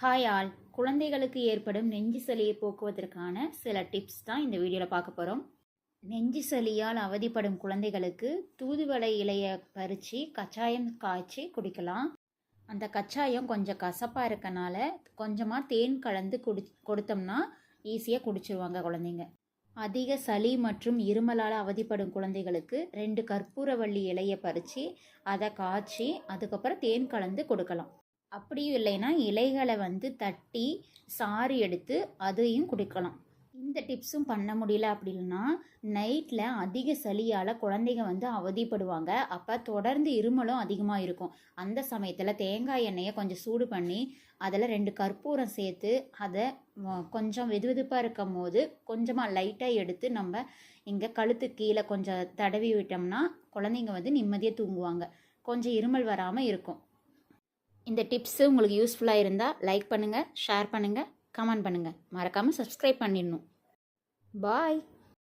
Hi all. குழந்தைகளுக்கு ஏற்படும் நெஞ்சு சளியை போக்குவதற்கான சில டிப்ஸ் தான் இந்த வீடியோவில் பார்க்க போகிறோம். நெஞ்சு சளியால் அவதிப்படும் குழந்தைகளுக்கு தூதுவளை இலையை பறித்து கச்சாயம் காய்ச்சி குடிக்கலாம். அந்த கச்சாயம் கொஞ்சம் கசப்பாக இருக்கனால கொஞ்சமாக தேன் கலந்து கொடுத்தோம்னா ஈஸியாக குடிச்சிருவாங்க குழந்தைங்க. அதிக சளி மற்றும் இருமலால் அவதிப்படும் குழந்தைகளுக்கு 2 கற்பூரவள்ளி இலையை பறித்து அதை காய்ச்சி அதுக்கப்புறம் தேன் கலந்து கொடுக்கலாம். அப்படியும் இல்லைன்னா இலைகளை தட்டி சாறு எடுத்து அதையும் குடிக்கலாம். இந்த டிப்ஸும் பண்ண முடியல அப்படின்னா நைட்டில் அதிக சளியால் குழந்தைங்க அவதிப்படுவாங்க. அப்போ தொடர்ந்து இருமலும் அதிகமாக இருக்கும். அந்த சமயத்தில் தேங்காய் எண்ணெயை கொஞ்சம் சூடு பண்ணி அதில் 2 கற்பூரம் சேர்த்து அதை கொஞ்சம் வெதுவெதுப்பாக இருக்கும் போது கொஞ்சமாக லைட்டாக எடுத்து நம்ம இங்கே கழுத்து கீழே கொஞ்சம் தடவி விட்டோம்னா குழந்தைங்க நிம்மதியாக தூங்குவாங்க. கொஞ்சம் இருமல் வராமல் இருக்கும். இந்த டிப்ஸு உங்களுக்கு யூஸ்ஃபுல்லாக இருந்தால் லைக் பண்ணுங்கள், ஷேர் பண்ணுங்கள், கமெண்ட் பண்ணுங்கள். மறக்காமல் சப்ஸ்கிரைப் பண்ணிடணும். பாய்.